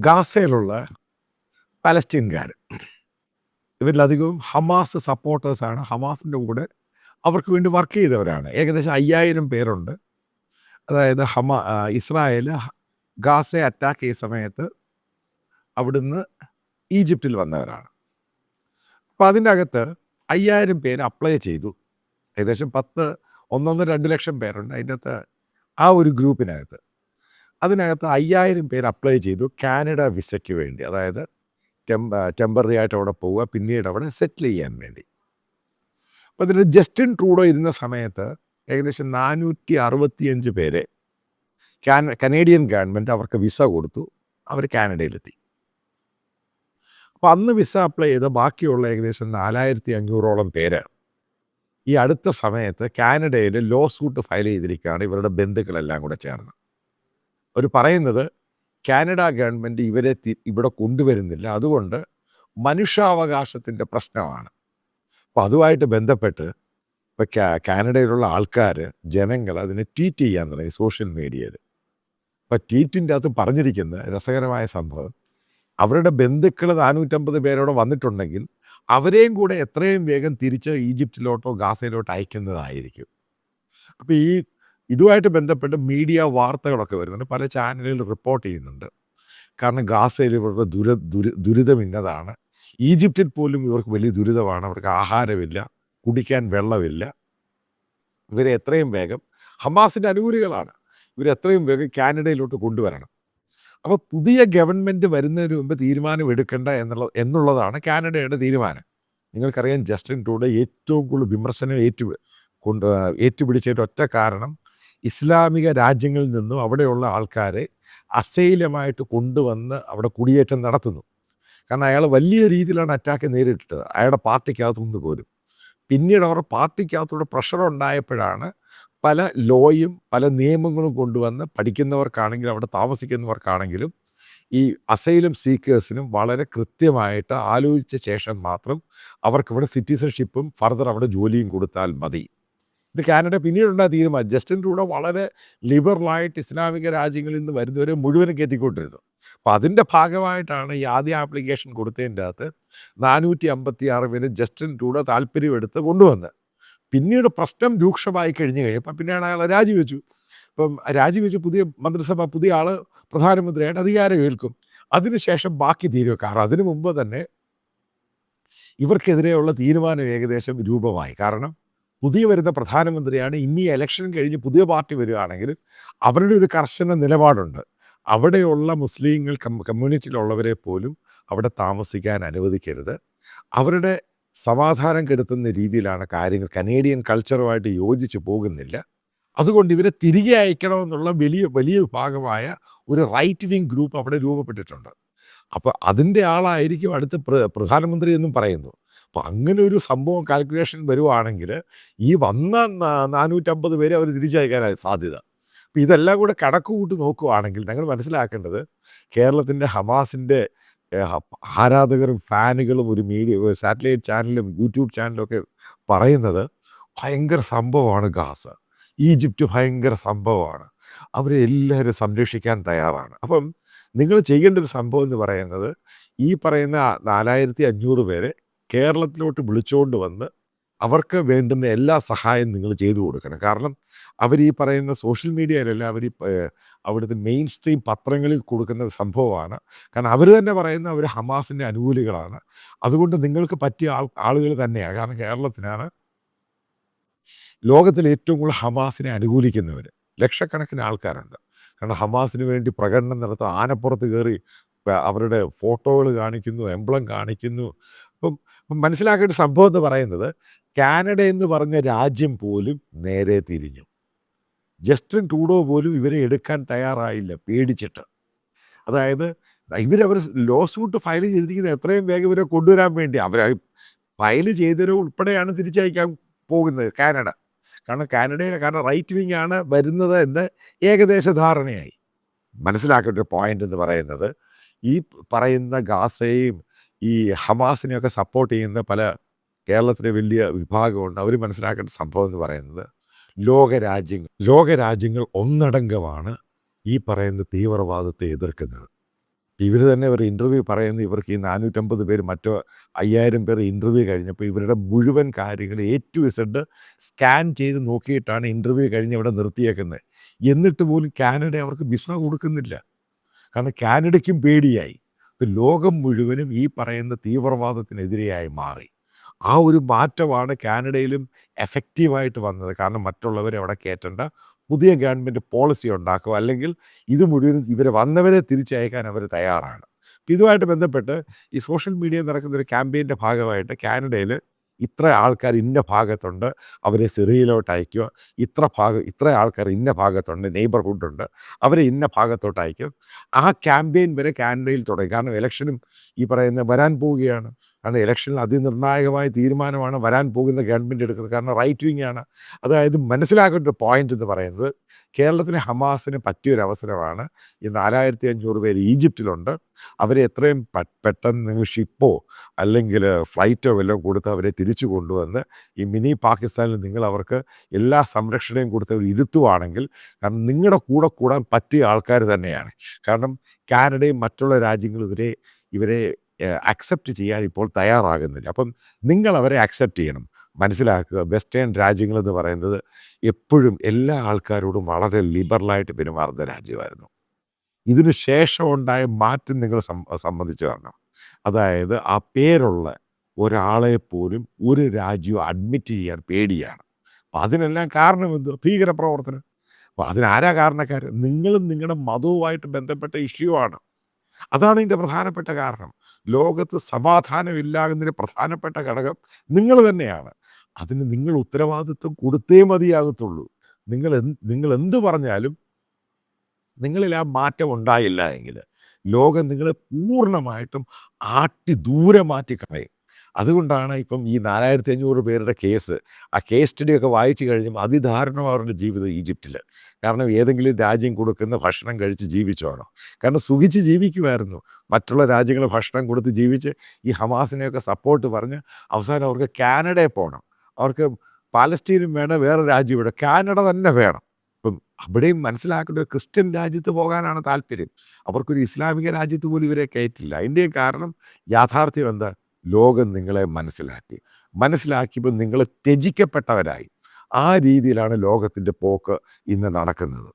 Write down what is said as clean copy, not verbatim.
ഗാസയിലുള്ള പലസ്തീൻകാർ ഇവരിലധികവും Hamas സപ്പോർട്ടേഴ്സാണ്. ഹമാസിൻ്റെ കൂടെ അവർക്ക് വേണ്ടി വർക്ക് ചെയ്തവരാണ്. ഏകദേശം 5000 പേരുണ്ട്. അതായത് ഇസ്രായേൽ ഗാസയെ അറ്റാക്ക് ചെയ്ത സമയത്ത് അവിടുന്ന് ഈജിപ്തിൽ വന്നവരാണ്. അപ്പോൾ അതിൻ്റെ അകത്ത് 5000 പേര് അപ്ലൈ ചെയ്തു. ഏകദേശം 1.2 ലക്ഷം പേരുണ്ട് അതിൻ്റെ അകത്ത്. ആ ഒരു ഗ്രൂപ്പിനകത്ത് അതിനകത്ത് 5000 പേര് അപ്ലൈ ചെയ്തു കാനഡ വിസയ്ക്ക് വേണ്ടി. അതായത് ടെമ്പററി ആയിട്ട് അവിടെ പോവുക, പിന്നീട് അവിടെ സെറ്റിൽ ചെയ്യാൻ വേണ്ടി. അപ്പോൾ അതിൽ ജസ്റ്റിൻ ട്രൂഡോ ഇരുന്ന സമയത്ത് ഏകദേശം 465 പേരെ കനേഡിയൻ ഗവൺമെൻറ് അവർക്ക് വിസ കൊടുത്തു. അവർ കാനഡയിലെത്തി. അപ്പോൾ അന്ന് വിസ അപ്ലൈ ചെയ്ത ബാക്കിയുള്ള ഏകദേശം 4500ഓളം പേര് ഈ അടുത്ത സമയത്ത് കാനഡയിൽ ലോ സൂട്ട് ഫയൽ ചെയ്തിരിക്കുകയാണ്, ഇവരുടെ ബന്ധുക്കളെല്ലാം കൂടെ ചേർന്ന്. അവർ പറയുന്നത് കാനഡ ഗവൺമെൻറ് ഇവരെ ഇവിടെ കൊണ്ടുവരുന്നില്ല, അതുകൊണ്ട് മനുഷ്യാവകാശത്തിൻ്റെ പ്രശ്നമാണ്. അപ്പോൾ അതുമായിട്ട് ബന്ധപ്പെട്ട് ഇപ്പോൾ കാനഡയിലുള്ള ആൾക്കാർ, ജനങ്ങൾ അതിനെ ട്വീറ്റ് ചെയ്യാൻ തുടങ്ങി സോഷ്യൽ മീഡിയയിൽ. അപ്പോൾ ട്വീറ്റിൻ്റെ അകത്ത് പറഞ്ഞിരിക്കുന്ന രസകരമായ സംഭവം, അവരുടെ ബന്ധുക്കൾ 450 പേരോടെ വന്നിട്ടുണ്ടെങ്കിൽ അവരെയും കൂടെ എത്രയും വേഗം തിരിച്ച് ഈജിപ്തിലോട്ടോ ഗാസയിലോട്ടോ അയക്കുന്നതായിരിക്കും. അപ്പോൾ ഇതുമായിട്ട് ബന്ധപ്പെട്ട് മീഡിയ വാർത്തകളൊക്കെ വരുന്നുണ്ട്, പല ചാനലുകൾ റിപ്പോർട്ട് ചെയ്യുന്നുണ്ട്. കാരണം ഗാസയിൽ ഇവരുടെ ദുരിതം ഇന്നതാണ്. ഈജിപ്തിൽ പോലും ഇവർക്ക് വലിയ ദുരിതമാണ്. അവർക്ക് ആഹാരമില്ല, കുടിക്കാൻ വെള്ളമില്ല. ഇവരെ എത്രയും വേഗം, ഹമാസിൻ്റെ അനുകൂലികളാണ്, ഇവരെത്രയും വേഗം കാനഡയിലോട്ട് കൊണ്ടുവരണം. അപ്പോൾ പുതിയ ഗവൺമെൻറ് വരുന്നതിന് മുമ്പ് തീരുമാനം എടുക്കേണ്ട എന്നുള്ളതാണ് കാനഡയുടെ തീരുമാനം. നിങ്ങൾക്കറിയാം, ജസ്റ്റിൻ ട്രൂഡോ ഏറ്റവും കൂടുതൽ വിമർശനം ഏറ്റുപിടിച്ചതിൻ്റെ ഒറ്റ കാരണം ഇസ്ലാമിക രാജ്യങ്ങളിൽ നിന്നും അവിടെയുള്ള ആൾക്കാരെ അസൈലമായിട്ട് കൊണ്ടുവന്ന് അവിടെ കുടിയേറ്റം നടത്തുന്നു. കാരണം അയാൾ വലിയ രീതിയിലാണ് അറ്റാക്ക് നേരിട്ടത്, അയാളുടെ പാർട്ടിക്കകത്തുനിന്ന് പോലും. പിന്നീട് അവരുടെ പാർട്ടിക്കകത്തൂടെ പ്രഷർ ഉണ്ടായപ്പോഴാണ് പല ലോയും പല നിയമങ്ങളും കൊണ്ടുവന്ന് പഠിക്കുന്നവർക്കാണെങ്കിലും അവിടെ താമസിക്കുന്നവർക്കാണെങ്കിലും ഈ അസൈലം സീക്കേഴ്സിനും വളരെ കൃത്യമായിട്ട് ആലോചിച്ച ശേഷം മാത്രം അവർക്കിവിടെ സിറ്റിസൺഷിപ്പും ഫർദർ അവിടെ ജോലിയും കൊടുത്താൽ മതി. ഇത് കാനഡ പിന്നീടുണ്ടായ തീരുമാനം. ജസ്റ്റിൻ ട്രൂഡോ വളരെ ലിബറലായിട്ട് ഇസ്ലാമിക രാജ്യങ്ങളിൽ നിന്ന് വരുന്നവരെ മുഴുവനും കയറ്റിക്കൊണ്ടിരുന്നു. അപ്പോൾ അതിൻ്റെ ഭാഗമായിട്ടാണ് ഈ ആദ്യ ആപ്ലിക്കേഷൻ കൊടുത്തതിൻ്റെ അകത്ത് 456 പേര് ജസ്റ്റിൻ ട്രൂഡോ താല്പര്യമെടുത്ത് കൊണ്ടുവന്ന്. പിന്നീട് പ്രശ്നം രൂക്ഷമായി കഴിഞ്ഞപ്പോൾ പിന്നെയാണ് അയാൾ രാജിവെച്ചു. ഇപ്പം രാജിവെച്ച് പുതിയ മന്ത്രിസഭ, പുതിയ ആൾ പ്രധാനമന്ത്രിയായിട്ട് അധികാരം ഏൽക്കും. അതിനുശേഷം ബാക്കി തീരുവെക്കാറ്. അതിനു മുമ്പ് തന്നെ ഇവർക്കെതിരെയുള്ള തീരുമാനം ഏകദേശം രൂപമായി. കാരണം പുതിയ വരുന്ന പ്രധാനമന്ത്രിയാണ്. ഇനി ഇലക്ഷൻ കഴിഞ്ഞ് പുതിയ പാർട്ടി വരികയാണെങ്കിൽ അവരുടെ ഒരു കർശന നിലപാടുണ്ട്. അവിടെയുള്ള മുസ്ലിങ്ങൾ കമ്മ്യൂണിറ്റിയിലുള്ളവരെ പോലും അവിടെ താമസിക്കാൻ അനുവദിക്കരുത്. അവരുടെ സമാധാനം കെടുത്തുന്ന രീതിയിലാണ് കാര്യങ്ങൾ. കനേഡിയൻ കൾച്ചറുമായിട്ട് യോജിച്ച് പോകുന്നില്ല. അതുകൊണ്ട് ഇവരെ തിരികെ അയക്കണമെന്നുള്ള വലിയ ഭാഗമായ ഒരു റൈറ്റ് വിങ് ഗ്രൂപ്പ് അവിടെ രൂപപ്പെട്ടിട്ടുണ്ട്. അപ്പോൾ അതിൻ്റെ ആളായിരിക്കും അടുത്ത പ്രധാനമന്ത്രി എന്നും പറയുന്നു. അപ്പോൾ അങ്ങനെ ഒരു സംഭവം കാൽക്കുലേഷൻ വരുവാണെങ്കിൽ ഈ വന്ന 450 പേരെ അവർ തിരിച്ചയക്കാനായി സാധ്യത. അപ്പോൾ ഇതെല്ലാം കൂടെ കണക്ക് കൂട്ടി നോക്കുകയാണെങ്കിൽ ഞങ്ങൾ മനസ്സിലാക്കേണ്ടത്, കേരളത്തിൻ്റെ ഹമാസിൻ്റെ ആരാധകരും ഫാനുകളും ഒരു സാറ്റലൈറ്റ് ചാനലും യൂട്യൂബ് ചാനലും ഒക്കെ പറയുന്നത് ഭയങ്കര സംഭവമാണ് ഗാസ, ഈജിപ്റ്റ് ഭയങ്കര സംഭവമാണ്, അവരെ എല്ലാവരും സംരക്ഷിക്കാൻ തയ്യാറാണ്. അപ്പം നിങ്ങൾ ചെയ്യേണ്ട ഒരു സംഭവം എന്ന് പറയുന്നത്, ഈ പറയുന്ന 4500 പേരെ കേരളത്തിലോട്ട് വിളിച്ചുകൊണ്ട് വന്ന് അവർക്ക് വേണ്ടുന്ന എല്ലാ സഹായം നിങ്ങൾ ചെയ്തു കൊടുക്കണം. കാരണം അവർ ഈ പറയുന്ന സോഷ്യൽ മീഡിയയിലല്ല, അവർ അവിടുത്തെ മെയിൻ സ്ട്രീം പത്രങ്ങളിൽ കൊടുക്കുന്ന സംഭവമാണ്. കാരണം അവർ തന്നെ പറയുന്ന അവർ ഹമാസിൻ്റെ അനുകൂലികളാണ്. അതുകൊണ്ട് നിങ്ങൾക്ക് പറ്റിയ ആളുകൾ തന്നെയാണ്. കാരണം കേരളത്തിനാണ് ലോകത്തിൽ ഏറ്റവും കൂടുതൽ ഹമാസിനെ അനുകൂലിക്കുന്നവർ. ലക്ഷക്കണക്കിന് ആൾക്കാരുണ്ട്. കാരണം ഹമാസിന് വേണ്ടി പ്രകടനം നടത്തുക, ആനപ്പുറത്ത് കയറി അവരുടെ ഫോട്ടോകൾ കാണിക്കുന്നു, എംബ്ലം കാണിക്കുന്നു. അപ്പം മനസ്സിലാക്കേണ്ട സംഭവം എന്ന് പറയുന്നത്, കാനഡ എന്ന് പറഞ്ഞ രാജ്യം പോലും നേരെ തിരിഞ്ഞു. ജസ്റ്റിൻ ട്രൂഡോ പോലും ഇവരെ എടുക്കാൻ തയ്യാറായില്ല, പേടിച്ചിട്ട്. അതായത് അവർ ലോ സൂട്ട് ഫയൽ ചെയ്തിരിക്കുന്നത് എത്രയും വേഗം ഇവരെ കൊണ്ടുവരാൻ വേണ്ടി. അവർ ഫയൽ ചെയ്തവരെ ഉൾപ്പെടെയാണ് തിരിച്ചയക്കാൻ പോകുന്നത് കാനഡ. കാരണം റൈറ്റ് വിങ് ആണ് വരുന്നത് എന്ന് ഏകദേശ ധാരണയായി. മനസ്സിലാക്കേണ്ട ഒരു പോയിന്റ് എന്ന് പറയുന്നത്, ഈ പറയുന്ന ഗാസയും ഈ ഹമാസിനെയൊക്കെ സപ്പോർട്ട് ചെയ്യുന്ന പല കേരളത്തിലെ വലിയ വിഭാഗമുണ്ട്. അവർ മനസ്സിലാക്കേണ്ട സംഭവം എന്ന് പറയുന്നത്, ലോകരാജ്യങ്ങൾ ഒന്നടങ്കമാണ് ഈ പറയുന്ന തീവ്രവാദത്തെ എതിർക്കുന്നത്. ഇവർ തന്നെ ഒരു ഇൻ്റർവ്യൂ പറയുന്നത് ഇവർക്ക് ഈ 450 പേര് മറ്റോ 5000 പേർ ഇൻ്റർവ്യൂ കഴിഞ്ഞപ്പോൾ ഇവരുടെ മുഴുവൻ കാര്യങ്ങൾ എ ടു ഇസഡ് സ്കാൻ ചെയ്ത് നോക്കിയിട്ടാണ് ഇൻ്റർവ്യൂ കഴിഞ്ഞ് ഇവിടെ നിർത്തിയേക്കുന്നത്. എന്നിട്ട് പോലും കാനഡ അവർക്ക് വിസ കൊടുക്കുന്നില്ല. കാരണം കാനഡയ്ക്കും പേടിയായി. ലോകം മുഴുവനും ഈ പറയുന്ന തീവ്രവാദത്തിനെതിരെയായി മാറി. ആ ഒരു മാറ്റമാണ് കാനഡയിലും എഫക്റ്റീവായിട്ട് വന്നത്. കാരണം മറ്റുള്ളവരെ അവിടെ കയറ്റേണ്ട, പുതിയ ഗവൺമെൻറ് പോളിസി ഉണ്ടാക്കുക, അല്ലെങ്കിൽ ഇത് മുഴുവൻ ഇവരെ വന്നവരെ തിരിച്ചയക്കാൻ അവർ തയ്യാറാണ്. ഇതുമായിട്ട് ബന്ധപ്പെട്ട് ഈ സോഷ്യൽ മീഡിയയിൽ നടക്കുന്ന ഒരു ക്യാമ്പയിൻ്റെ ഭാഗമായിട്ട് കാനഡയിൽ ഇത്ര ആൾക്കാർ ഇന്ന ഭാഗത്തുണ്ട്, അവരെ സിറിയയിലോട്ട് അയക്കുക, ഇത്ര ആൾക്കാർ ഇന്ന ഭാഗത്തുണ്ട്, നെയ്ബർഹുഡുണ്ട്, അവരെ ഇന്ന ഭാഗത്തോട്ട് അയക്കും. ആ ക്യാമ്പയിൻ വരെ കാനഡയിൽ തുടങ്ങി. കാരണം ഇലക്ഷനും ഈ പറയുന്ന വരാൻ പോവുകയാണ്. കാരണം ഇലക്ഷനിൽ അതിനിർണായകമായ തീരുമാനമാണ് വരാൻ പോകുന്ന ഗവൺമെൻറ് എടുക്കുന്നത്. കാരണം റൈറ്റ് വിങ് ആണ്. അതായത് മനസ്സിലാക്കേണ്ട ഒരു പോയിന്റ് എന്ന് പറയുന്നത്, കേരളത്തിലെ ഹമാസിന് പറ്റിയൊരവസരമാണ്. ഈ 4500 പേര് ഈജിപ്തിലുണ്ട്. അവരെ എത്രയും പെട്ടെന്ന് നിങ്ങൾ ഷിപ്പോ അല്ലെങ്കിൽ ഫ്ലൈറ്റോ വല്ലതും കൊടുത്ത് അവരെ തിരിച്ചു കൊണ്ടുവന്ന് ഈ മിനി പാകിസ്ഥാനിൽ നിങ്ങൾ അവർക്ക് എല്ലാ സംരക്ഷണയും കൊടുത്ത് അവർ ഇരുത്തുവാണെങ്കിൽ, കാരണം നിങ്ങളുടെ കൂടെ കൂടാൻ പറ്റിയ ആൾക്കാർ തന്നെയാണ്. കാരണം കാനഡയും മറ്റുള്ള രാജ്യങ്ങളും ഇവരെ അക്സെപ്റ്റ് ചെയ്യാൻ ഇപ്പോൾ തയ്യാറാകുന്നില്ല. അപ്പം നിങ്ങൾ അവരെ അക്സെപ്റ്റ് ചെയ്യണം. മനസ്സിലാക്കുക, വെസ്റ്റേൺ രാജ്യങ്ങളെന്ന് പറയുന്നത് എപ്പോഴും എല്ലാ ആൾക്കാരോടും വളരെ ലിബറലായിട്ട് പെരുമാറുന്ന രാജ്യമായിരുന്നു. ഇതിന് ശേഷം ഉണ്ടായ മാറ്റം നിങ്ങൾ സംബന്ധിച്ച് കാണണം. അതായത് ആ പേരുള്ള ഒരാളെ പോലും ഒരു രാജ്യവും അഡ്മിറ്റ് ചെയ്യാൻ പേടിയാണ്. അപ്പം അതിനെല്ലാം കാരണം എന്ത്? ഭീകരപ്രവർത്തനം. അപ്പോൾ അതിനാരാ കാരണക്കാർ? നിങ്ങളും നിങ്ങളുടെ മതവുമായിട്ട് ബന്ധപ്പെട്ട ഇഷ്യൂ ആണ്. അതാണ് ഇതിൻ്റെ പ്രധാനപ്പെട്ട കാരണം. ലോകത്ത് സമാധാനമില്ലാകുന്നതിന് പ്രധാനപ്പെട്ട ഘടകം നിങ്ങൾ തന്നെയാണ്. അതിന് നിങ്ങൾ ഉത്തരവാദിത്വം കൊടുത്തേ മതിയാകത്തുള്ളൂ. നിങ്ങൾ എന്ത് പറഞ്ഞാലും നിങ്ങളിൽ ആ മാറ്റം ഉണ്ടായില്ല എങ്കിൽ ലോകം നിങ്ങളെ പൂർണ്ണമായിട്ടും ദൂരെ മാറ്റി കളയും. അതുകൊണ്ടാണ് ഇപ്പം ഈ 4500 പേരുടെ കേസ്, ആ കേസ് സ്റ്റഡിയൊക്കെ വായിച്ചു കഴിഞ്ഞും അതിദാരുണമാണ് അവരുടെ ജീവിതം ഈജിപ്തിൽ. കാരണം ഏതെങ്കിലും രാജ്യം കൊടുക്കുന്ന ഭക്ഷണം കഴിച്ച് ജീവിച്ചോണോ? കാരണം സുഖിച്ച് ജീവിക്കുമായിരുന്നു. മറ്റുള്ള രാജ്യങ്ങൾ ഭക്ഷണം കൊടുത്ത് ജീവിച്ച് ഈ ഹമാസിനെയൊക്കെ സപ്പോർട്ട് പറഞ്ഞ് അവസാനം അവർക്ക് കാനഡയിൽ പോകണം. അവർക്ക് പാലസ്തീനും വേണം, വേറെ രാജ്യം ഇവിടെ, കാനഡ തന്നെ വേണം. ഇപ്പം അവിടെയും മനസ്സിലാക്കേണ്ട, ഒരു ക്രിസ്ത്യൻ രാജ്യത്ത് പോകാനാണ് താല്പര്യം. അവർക്കൊരു ഇസ്ലാമിക രാജ്യത്ത് പോലും ഇവരെ കയറ്റില്ല. അതിൻ്റെയും കാരണം യാഥാർത്ഥ്യം എന്താ? ലോകം നിങ്ങളെ മനസ്സിലാക്കിയപ്പോൾ നിങ്ങൾ ത്യജിക്കപ്പെട്ടവരായി. ആ രീതിയിലാണ് ലോകത്തിൻ്റെ പോക്ക് ഇന്ന് നടക്കുന്നത്.